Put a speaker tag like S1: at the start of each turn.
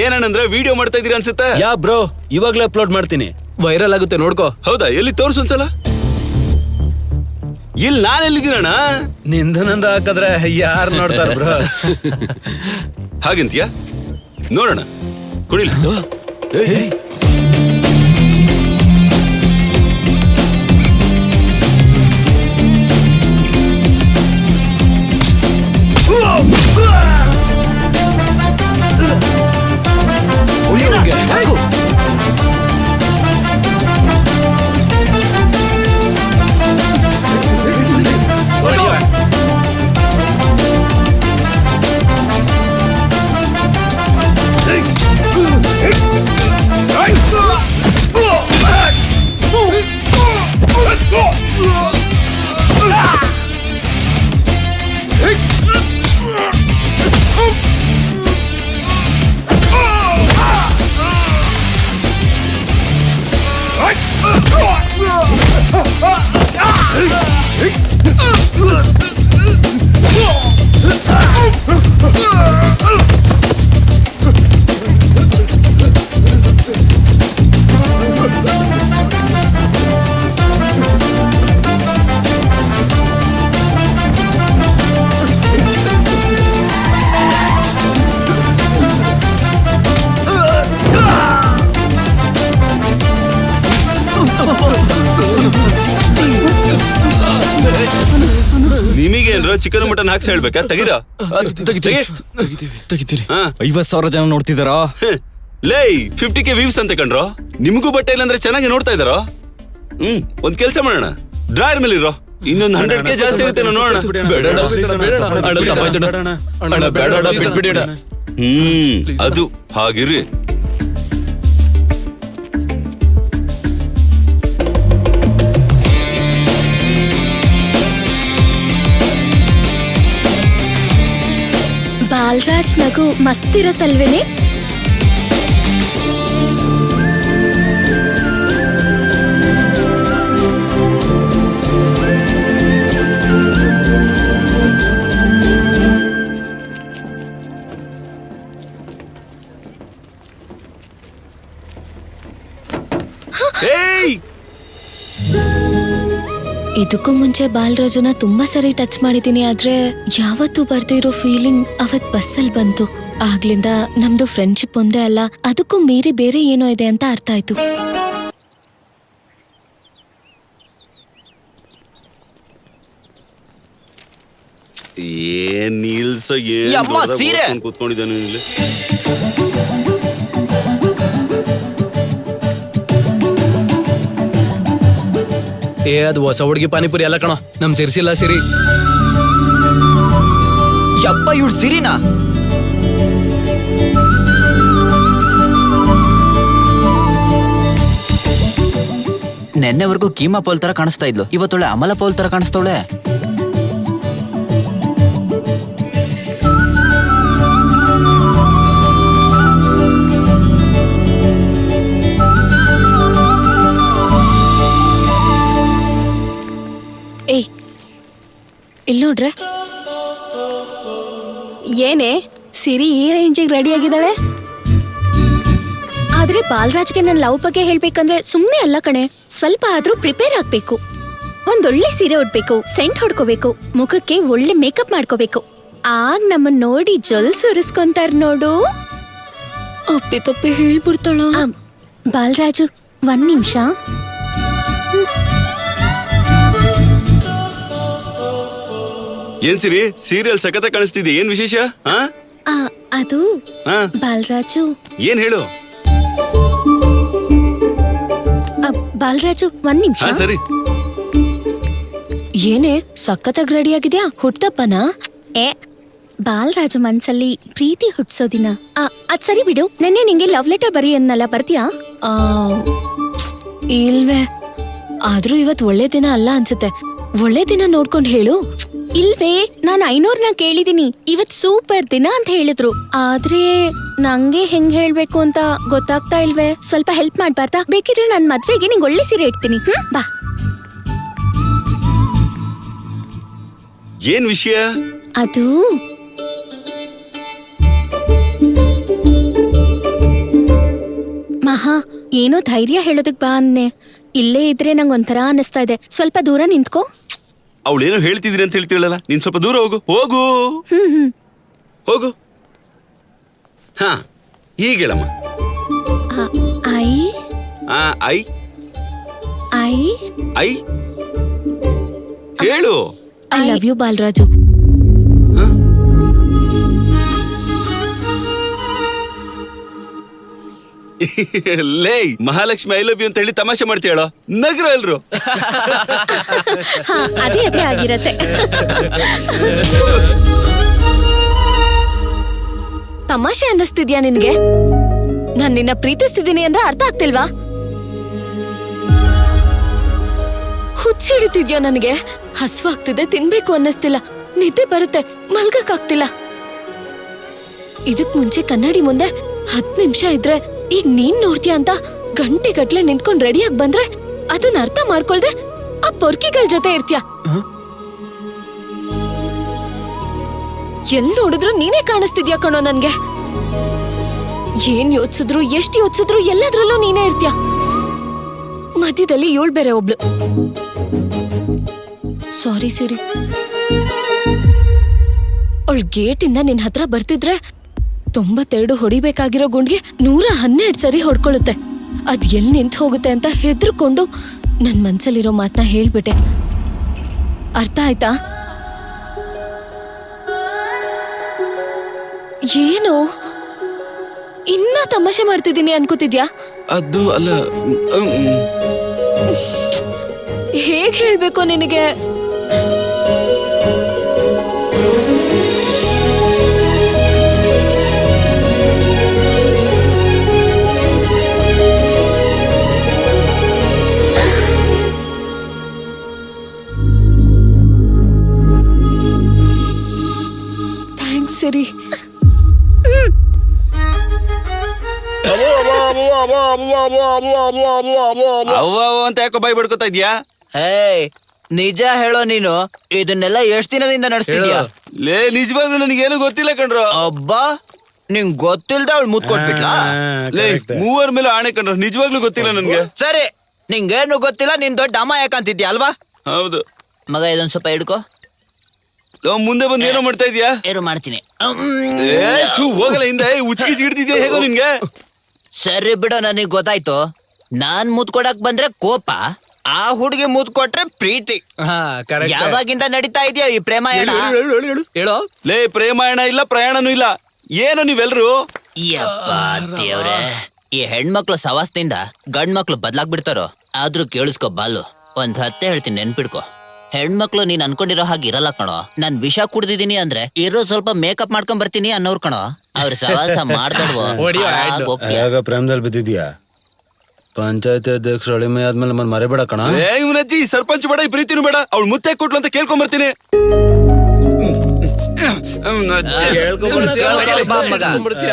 S1: ಏನಂದ್ರೆ ವಿಡಿಯೋ ಮಾಡ್ತಾ ಇದೀರ ಅನ್ಸುತ್ತೆ.
S2: ಯಾ ಬ್ರೋ, ಇವಾಗ್ಲೇ ಅಪ್ಲೋಡ್ ಮಾಡ್ತೀನಿ.
S3: ವೈರಲ್ ಆಗುತ್ತೆ ನೋಡ್ಕೋ.
S1: ಹೌದಾ? ಎಲ್ಲಿ ತೋರ್ಸು ಒಂದ್ಸಲ. ಇಲ್ಲಿ ನಾನ್ ಎಲ್ಲಿದ್ದೀನಣ್ಣ?
S2: ನಿಂದನಂದ ಹಾಕದ್ರೆ ಯಾರು ನೋಡ್ತಾರ ಬ್ರೋ?
S1: ಹಾಗಂತೀಯ? ನೋಡೋಣ, ಕುಡಿಲ. ನಿಮಗೇನ್ರ ಚಿಕನ್ ಮಟನ್ ಹಾಕ್ಸಿ ಹೇಳ್ಬೇಕಾ? ತೆಗೀರಾ?
S2: ತೆಗಿತೀರಿ. 50,000 ಜನ ನೋಡ್ತಿದಾರ.
S1: ಲೇ 50K ವ್ಯೂಸ್ ಅಂತ ಕಂಡ್ರೋ. ನಿಮಗೂ ಬಟ್ಟೆ ಇಲ್ಲ ಅಂದ್ರೆ ಚೆನ್ನಾಗಿ ನೋಡ್ತಾ ಇದಾರೋ. ಒಂದ್ ಕೆಲ್ಸ ಮಾಡೋಣ, ಡ್ರಾಯರ್ ಮೇಲೆ ಇರೋ. ಇನ್ನೊಂದು 100K ಜಾಸ್ತಿ ಆಗುತ್ತೆ, ನೋಡೋಣ. ಅದು ಹಾಗಿರಿ.
S4: ಬಾಲರಾಜ್ ನಗು ಮಸ್ತಿರತ್ತಲ್ವೇನೆ? ಇದಕ್ಕೂ ಮುಂಚೆ ಬಾಲರಾಜನ ತುಂಬಾ ಸರಿ ಟಚ್ ಮಾಡಿದೀನಿ, ಆದ್ರೆ ಯಾವತ್ತೂ ಬರ್ದೇ ಇರೋ ಫೀಲಿಂಗ್ ಅವತ್ ಬಸ್ಸಲ್ಲಿ ಬಂತು. ಆಗ್ಲಿಂದ ನಮ್ದು ಫ್ರೆಂಡ್ಶಿಪ್ ಒಂದೇ ಅಲ್ಲ, ಅದಕ್ಕೂ ಮೀರಿ ಬೇರೆ ಏನೋ ಇದೆ ಅಂತ ಅರ್ಥ ಆಯ್ತು.
S1: ಏನ್ ನಿಲ್ಸೋ, ಏನ್ ಕೂತ್ಕೊಂಡಿದ್ದಾನೆ ಇಲ್ಲಿ.
S3: ಅದು ಹೊಸ ಹುಡುಗಿ ಪಾನಿಪುರಿ ಅಲ್ಲ ಕಣೋ, ನಮ್ ಸಿರ್ಸಿಲ್ಲ ಸಿರಿ.
S5: ಯಪ್ಪ, ಇವ್ರು ಸಿರಿನಾ? ನೆನ್ನೆವರೆಗೂ ಕೀಮಾ ಪೌಲ್ ತರ ಕಾಣಿಸ್ತಾ ಇದ್ಲು, ಇವತ್ತೊಳೆ ಅಮಲ ಪೌಲ್ ತರ ಕಾಣಿಸ್ತವಳೆ.
S4: ಏಯ್, ಇಲ್ಲಿ ನೋಡ್ರೆ. ಏನೇ ಸಿರಿ ಈ ರೇಂಜಿಗೆ ರೆಡಿ ಆಗಿದ್ದಾಳೆ? ಆದ್ರೆ ಬಾಲರಾಜ್ಗೆ ನನ್ನ ಲವ್ ಬಗ್ಗೆ ಹೇಳ್ಬೇಕಂದ್ರೆ ಸುಮ್ನೆ ಅಲ್ಲ ಕಣೆ, ಸ್ವಲ್ಪ ಆದ್ರೂ ಪ್ರಿಪೇರ್ ಆಗ್ಬೇಕು. ಒಂದೊಳ್ಳೆ ಸೀರೆ ಉಡ್ಬೇಕು, ಸೆಂಟ್ ಹೊಡ್ಕೋಬೇಕು, ಮುಖಕ್ಕೆ ಒಳ್ಳೆ ಮೇಕಪ್ ಮಾಡ್ಕೋಬೇಕು. ಆಗ ನಮ್ಮನ್ನ ನೋಡಿ ಜೊಲ್ ಸುರಿಸ್ಕೊಂತಾರ ನೋಡು. ಅಪ್ಪಿ ತಪ್ಪಿ ಹೇಳ್ಬಿಡ್ತಾಳ. ಬಾಲರಾಜು, 1 ನಿಮಿಷ.
S1: ಏನ್ ಸಿರಿ, ಸೀರಿಯಲ್ ಸಖತ್ ಕಾಣಿಸ್ತಿದೆ, ಏನ್ ವಿಶೇಷ?
S4: ಅದು ಬಾಲರಾಜು.
S1: ಏನ್ ಹೇಳು?
S4: ಬಾಲರಾಜು, 1 ನಿಮಿಷ.
S1: ಸರಿ.
S6: ಏನೇ ಸಖತ್ತಾಗಿ ರೆಡಿ ಆಗಿದ್ಯಾ? ಹುಟ್ಟಪ್ಪನಾ?
S4: ಏ ಬಾಲರಾಜು ಮನ್ಸಲ್ಲಿ ಪ್ರೀತಿ ಹುಟ್ಸೋದಿನ. ಅದ್ ಸರಿ ಬಿಡು, ನೆನ್ನೆ ನಿಂಗೆ ಲವ್ ಲೆಟರ್ ಬರೀ ಅನ್ನಲ್ಲ, ಬರ್ತೀಯಾ?
S6: ಆ, ಇಲ್ವೇ. ಆದ್ರೂ ಇವತ್ ಒಳ್ಳೆ ದಿನ ಅಲ್ಲ ಅನ್ಸುತ್ತೆ. ಒಳ್ಳೆ ದಿನ ನೋಡ್ಕೊಂಡ್ ಹೇಳು.
S4: ಇಲ್ವೇ, ನಾನ್ 500ನ ಕೇಳಿದೀನಿ, ಇವತ್ ಸೂಪರ್ ದಿನ ಅಂತ ಹೇಳಿದ್ರು. ಆದ್ರೆ ನಂಗೆ ಹೆಂಗ್ ಹೇಳ್ಬೇಕು ಅಂತ ಗೊತ್ತಾಗ್ತಾ ಇಲ್ವೇ. ಸ್ವಲ್ಪ ಹೆಲ್ಪ್ ಮಾಡ್ಬಾರ್ದಾ? ಬೇಕಿದ್ರೆ ನನ್ ಮದ್ವೆಗೆ ನಿಂಗೆ ಒಳ್ಳೆ ಸೀರೆ ಇಡ್ತೀನಿ. ಬಾ.
S1: ಏನ್ ವಿಷಯ?
S4: ಅದು ಮಹಾ, ಏನೋ ಧೈರ್ಯ ಹೇಳೋದಕ್ ಬಾ ಅನ್ನೆ. ಇಲ್ಲೇ ಇದ್ರೆ ನಂಗೊಂಥರ ಅನ್ನಿಸ್ತಾ ಇದೆ. ಸ್ವಲ್ಪ ದೂರ ನಿಂತ್ಕೋ.
S1: ಅವಳೇನೋ ಹೇಳ್ತಿದ್ರಿ ಅಂತ ಹೇಳ್ತಿಳಲ್ಲ, ನೀನ್ ಸ್ವಲ್ಪ ದೂರ ಹೋಗು. ಹೋಗು. ಹಾ, ಈಗ ಹೇಳಮ್ಮ.
S4: ಐ
S1: ಐ
S4: ಐ
S1: ಐ ಹೇಳು.
S6: I love you Balaraju.
S1: ಲೇ, ಮಹಾಲಕ್ಷ್ಮಿ ಐ ಲವ್ ಯು ಅಂತ ಹೇಳಿ ತಮಾಷೆ ಮಾಡ್ತೀಯಳ? ನಗರ ಎಲ್ರು.
S4: ಹಾ, ಅದೇ ಆಗಿರತ್ತೆ.
S6: ತಮಾಷೆ ಅನ್ನಿಸ್ತಿದ್ಯಾ ನಿನ್ಗೆ? ನಾನ್ ನಿನ್ನ ಪ್ರೀತಿಸ್ತಿದ್ದೀನಿ ಅಂದ್ರೆ ಅರ್ಥ ಆಗ್ತಿಲ್ವಾ? ಹುಚ್ಚ ಹಿಡಿತಿದ್ಯೋ ನನಗೆ? ಹಸ್ವಾಗ್ತಿದೆ, ತಿನ್ಬೇಕು ಅನ್ನಿಸ್ತಿಲ್ಲ, ನಿದ್ದೆ ಬರುತ್ತೆ, ಮಲ್ಗಕ್ಕಾಗ್ತಿಲ್ಲ. ಇದಕ್ ಮುಂಚೆ ಕನ್ನಡಿ ಮುಂದೆ 10 ನಿಮಿಷ ಇದ್ರೆ ಈಗ ನೀನ್ ನೋಡ್ತೀಯ ಅಂತ ಗಂಟೆ ಗಟ್ಲೆ ನಿಂತ್ಕೊಂಡ್ ರೆಡಿಯಾಗಿ ಬಂದ್ರೆ ಅದನ್ನ ಅರ್ಥ ಮಾಡ್ಕೊಳ್ದೆ ಆ ಪೊರ್ಕಿಗಳ ಜೊತೆ ಇರ್ತೀಯ. ಎಲ್ ನೋಡಿದ್ರು ನೀನೇ ಕಾಣಿಸ್ತಿದ್ಯಾ ಕಣೋ ನನ್ಗೆ. ಏನ್ ಯೋಚಿಸಿದ್ರು, ಎಷ್ಟ್ ಯೋಚಿಸಿದ್ರು ಎಲ್ಲದ್ರಲ್ಲೂ ನೀನೇ ಇರ್ತೀಯ. ಮಧ್ಯದಲ್ಲಿ ಇವಳು ಬೇರೆ ಒಬ್ಳು. ಸಾರಿ ಸಿರಿ. ಅವಳು ಗೇಟಿಂದ ನಿನ್ ಹತ್ರ ಬರ್ತಿದ್ರೆ 92 ಹೊಡಿಬೇಕಾಗಿರೋ ಗುಂಡ್ಗೆ 112 ಸರಿ ಹೊಡ್ಕೊಳ್ಳುತ್ತೆ. ಅದ್ ಎಲ್ ನಿಂತ್ ಹೋಗುತ್ತೆ ಅಂತ ಹೆದರ್ಕೊಂಡು ನನ್ ಮನ್ಸಲ್ಲಿರೋ ಮಾತನ್ನ ಹೇಳ್ಬಿಟ್ಟೆ. ಅರ್ಥ ಆಯ್ತಾ? ಏನು ಇನ್ನ ತಮಾಷೆ ಮಾಡ್ತಿದ್ದೀನಿ ಅನ್ಕೋತಿದ್ಯಾ?
S1: ಅದು ಅಲ್ಲ,
S6: ಹೇಗ್ ಹೇಳ್ಬೇಕು ನಿನಗೆ? ಥ್ಯಾಂಕ್ಸ್ ಸರಿ.
S1: ಅವ್ವ ಅಂತ ಯಾಕೋ ಬಾಯ್ ಬಡ್ಕೋತಾ ಇದ್ಯಾ?
S5: ಹೇ, ನಿಜ ಹೇಳೋ ನೀನು, ಇದನ್ನೆಲ್ಲ ಎಷ್ಟ್ ದಿನದಿಂದ ನಡೆಸ್ತಿದ್ಯಾ?
S1: ಲೇ, ನಿಜವಾಗ್ಲೂ ನನಗೇನು ಗೊತ್ತಿಲ್ಲ ಕಣ್ರೋ.
S5: ಅಬ್ಬಾ, ನಿಂಗ್ ಗೊತ್ತಿಲ್ದ ಅವಳು ಮುತ್ ಕೊಟ್ಬಿಟ್ಲಾ?
S1: ಲೇ, ಮೂವರ್ ಮೇಲೆ ಆಣೆ ಕಣ್ರೋ, ನಿಜವಾಗ್ಲೂ ಗೊತ್ತಿಲ್ಲ ನನ್ಗೆ.
S5: ಸರಿ, ನಿಂಗೇನು ಗೊತ್ತಿಲ್ಲ, ನೀನ್ ದೊಡ್ಡ ಅಮ್ಮ ಯಾಕಂತಿದ್ಯಾ ಅಲ್ವಾ?
S1: ಹೌದು
S5: ಮಗ, ಇದೊಂದ್ ಸ್ವಲ್ಪ ಹಿಡ್ಕೋ.
S1: ಮುಂದೆ ಬಂದು ಏನೋ ಮಾಡ್ತಾ ಇದ್ಯಾ?
S5: ಏನು ಮಾಡ್ತೀನಿ.
S1: ಹೋಗಲ್ಲ ಹಿಂದೆ, ಉಚ್ಚಿಗೆ ಹಿಡ್ತಿದ್ಯಾ ಹೇಗೋ ನಿನ್ಗೆ?
S5: ಸರಿ ಬಿಡೋ, ನನಗ್ ಗೊತ್ತಾಯ್ತು. ನಾನ್ ಮುತ್ ಕೊಡಕ್ ಬಂದ್ರೆ ಕೋಪ, ಆ ಹುಡುಗಿ ಮುತ್ ಕೊಟ್ರೆ ಪ್ರೀತಿ. ಯಾವಾಗಿಂದ ನಡೀತಾ ಇದೆಯಾ ಈ ಪ್ರೇಮಾಯಣ?
S3: ಹೇಳೋ.
S1: ಲೇ, ಪ್ರೇಮಾಯಣ ಇಲ್ಲ, ಪ್ರಯಾಣನೂ ಇಲ್ಲ, ಏನು ನೀವೆಲ್ರು?
S5: ಯಪ್ಪ ದೇವ್ರೆ, ಈ ಹೆಣ್ಮಕ್ಳು ಸವಾಸದಿಂದ ಗಂಡ್ ಮಕ್ಳು ಬದ್ಲಾಗ್ಬಿಡ್ತಾರೋ. ಆದ್ರೂ ಕೇಳಿಸ್ಕೊ ಬಾಲು, ಒಂದ್ 10 ಹೇಳ್ತೀನಿ, ನೆನ್ಪಿಡ್ಕೊ. ಹೆಣ್ಮಕ್ಳು ನೀನ್ ಅನ್ಕೊಂಡಿರೋ ಹಾಗೆ ಇರಲ್ಲ ಕಣೋ. ನಾನ್ ವಿಷ ಕುಡ್ದಿದೀನಿ ಅಂದ್ರೆ ಇರೋ ಸ್ವಲ್ಪ ಮೇಕಪ್ ಮಾಡ್ಕೊಂಡ್ ಬರ್ತೀನಿ ಅನ್ನೋರ್ ಕಣೋ. ಅವ್ರ ಸವಾಸ ಮಾಡ್ದಡ್ವೋ.
S2: ಪ್ರೇಮದಲ್ಲಿ ಬಿದ್ದಿದ್ಯಾ? ಪಂಚಾಯತಿ ಅಧ್ಯಕ್ಷರು ಅಳಿಮೆ ಆದ್ಮೇಲೆ ಮರಿಬೇಡ ಕಣ.
S1: ಇವನಜ್ಜಿ ಸರ್ಪಂಚ್ ಬೇಡ, ಈ ಪ್ರೀತಿನೂ ಬೇಡ. ಅವಳು ಮುತ್ತೆ ಕೊಟ್ಲು ಅಂತ ಕೇಳ್ಕೊಂಡ್ ಬರ್ತೀನಿ.
S3: ಕೇಳ್ಕೊಂಡ್ ಬರ್ತೀಯ?